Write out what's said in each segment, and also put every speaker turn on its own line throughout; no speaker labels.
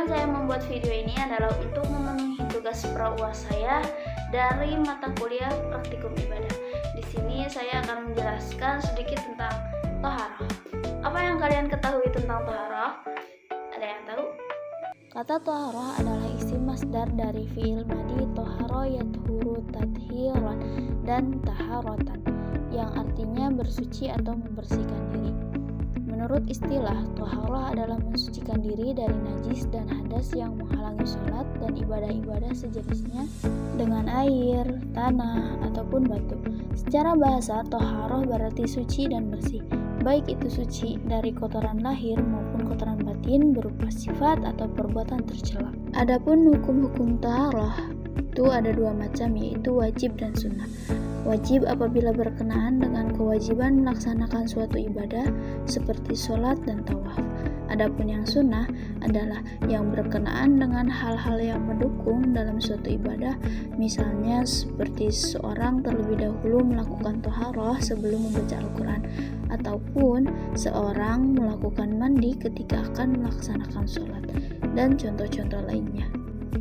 Tujuan saya membuat video ini adalah untuk memenuhi tugas pra-UAS saya dari mata kuliah praktikum ibadah. Di sini saya akan menjelaskan sedikit tentang thaharah. Apa yang kalian ketahui tentang thaharah? Ada yang tahu?
Kata thaharah adalah isim masdar dari fi'il madi thahara yathuru tathiran dan taharatan, yang artinya bersuci atau membersihkan diri. Menurut istilah, thaharah adalah mensucikan diri dari najis dan hadas yang menghalangi sholat dan ibadah-ibadah sejenisnya dengan air, tanah, ataupun batu. Secara bahasa, thaharah berarti suci dan bersih, baik itu suci dari kotoran lahir maupun kotoran batin berupa sifat atau perbuatan tercela. Adapun hukum-hukum thaharah itu ada dua macam, yaitu wajib dan sunnah. Wajib apabila berkenaan dengan kewajiban melaksanakan suatu ibadah seperti sholat dan tawaf. Adapun yang sunnah adalah yang berkenaan dengan hal-hal yang mendukung dalam suatu ibadah, misalnya seperti seorang terlebih dahulu melakukan thaharah sebelum membaca Al-Quran, ataupun seorang melakukan mandi ketika akan melaksanakan sholat, dan contoh-contoh lainnya.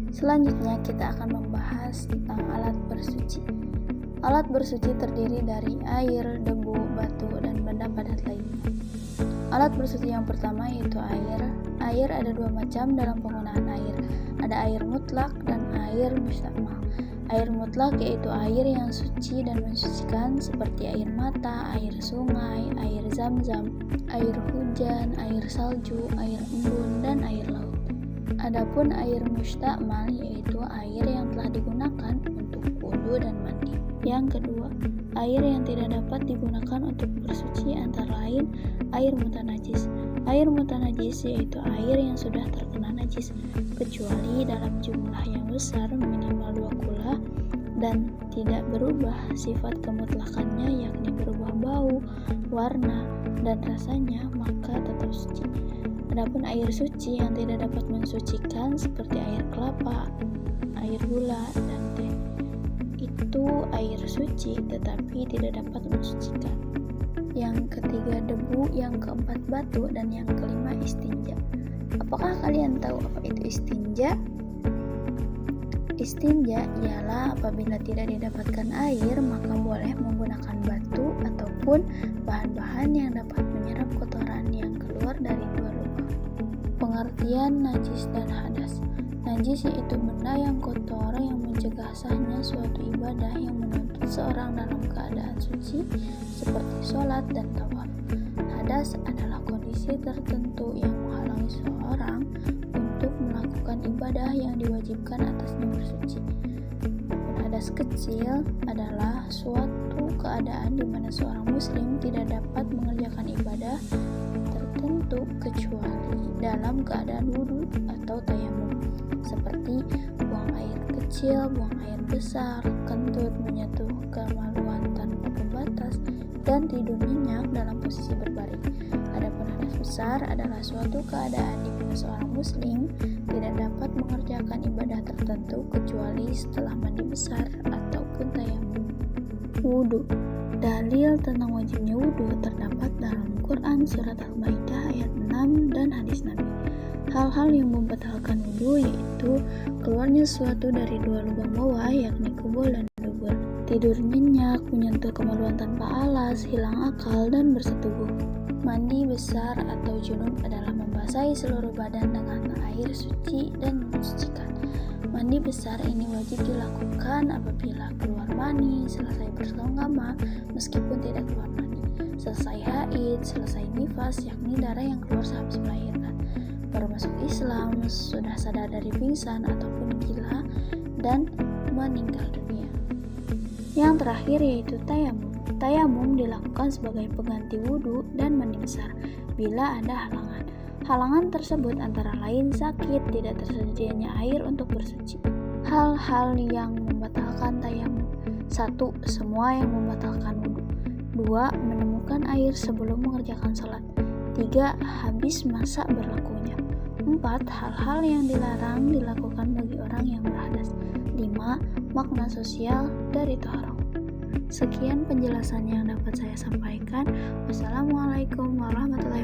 Selanjutnya kita akan membahas tentang alat bersuci. Alat bersuci terdiri dari air, debu, batu, dan benda padat lainnya. Alat bersuci yang pertama yaitu air. Air ada dua macam dalam penggunaan air. Ada air mutlak dan air mustakmal. Air mutlak yaitu air yang suci dan mensucikan seperti air mata, air sungai, air zam-zam, air hujan, air salju, air embun, dan air laut. Adapun air mustakmal yaitu air yang telah digunakan untuk wudu dan mandi. Yang kedua, air yang tidak dapat digunakan untuk bersuci antara lain air mutanajis. Air mutanajis yaitu air yang sudah terkena najis, kecuali dalam jumlah yang besar minimal 2 kula dan tidak berubah sifat kemutlakannya, yakni berubah bau, warna, dan rasanya, maka tetap suci. Adapun air suci yang tidak dapat mensucikan seperti air kelapa, air gula, dan teh, itu air suci tetapi tidak dapat mensucikan. Yang ketiga debu, yang keempat batu, dan yang kelima istinja. Apakah kalian tahu apa itu istinja? Istinja ialah apabila tidak didapatkan air, maka boleh menggunakan batu ataupun bahan-bahan yang dapat menyerap kotoran yang keluar dari dua lubang. Pengertian najis dan hadas. Najis yaitu benda yang kotor yang mencegah sahnya suatu ibadah yang menuntut seorang dalam keadaan suci seperti sholat dan tawaf. Hadas adalah kondisi tertentu yang menghalangi seorang untuk melakukan ibadah yang diwajibkan atasnya bersuci. Hadas kecil adalah suatu keadaan di mana seorang muslim tidak dapat mengerjakan ibadah tertentu kecuali dalam keadaan wudhu atau tayamum, seperti buang air kecil, buang air besar, kentut, menyentuh kemaluan tanpa pembatas, dan tidur nyenyak dalam posisi berbaring. Adapun hadas besar adalah suatu keadaan di mana seorang muslim tidak dapat mengerjakan ibadah tertentu kecuali setelah mandi besar ataupun tayamum. Wudu. Dalil tentang wajibnya wudu terdapat dalam Quran surat Al-Maidah ayat 6 dan hadis Nabi. Hal-hal yang membatalkan wudu yaitu keluarnya sesuatu dari dua lubang bawah, yakni kubul dan dubur, tidur nyenyak, menyentuh kemaluan tanpa alas, hilang akal, dan bersetubuh. Mandi besar atau junub adalah membasahi seluruh badan dengan air suci dan mensucikan. Mandi besar ini wajib dilakukan apabila keluar mani, selesai bersenggama, meskipun tidak keluar mani, selesai haid, selesai nifas, yakni darah yang keluar sehabis melahirkan, baru masuk Islam, sudah sadar dari pingsan ataupun gila, dan meninggal dunia. Yang terakhir yaitu tayamum. Tayamum dilakukan sebagai pengganti wudhu dan mandi besar bila ada halangan. Halangan tersebut antara lain sakit, tidak tersedianya air untuk bersuci. Hal-hal yang membatalkan tayamum. 1. Semua yang membatalkan wudhu. 2. Menemukan air sebelum mengerjakan salat. 3. Habis masa berlakunya. 4. Hal-hal yang dilarang dilakukan bagi orang yang berhadas. 5. Makna sosial dari thaharah. Sekian penjelasan yang dapat saya sampaikan. Wassalamualaikum warahmatullahi wabarakatuh.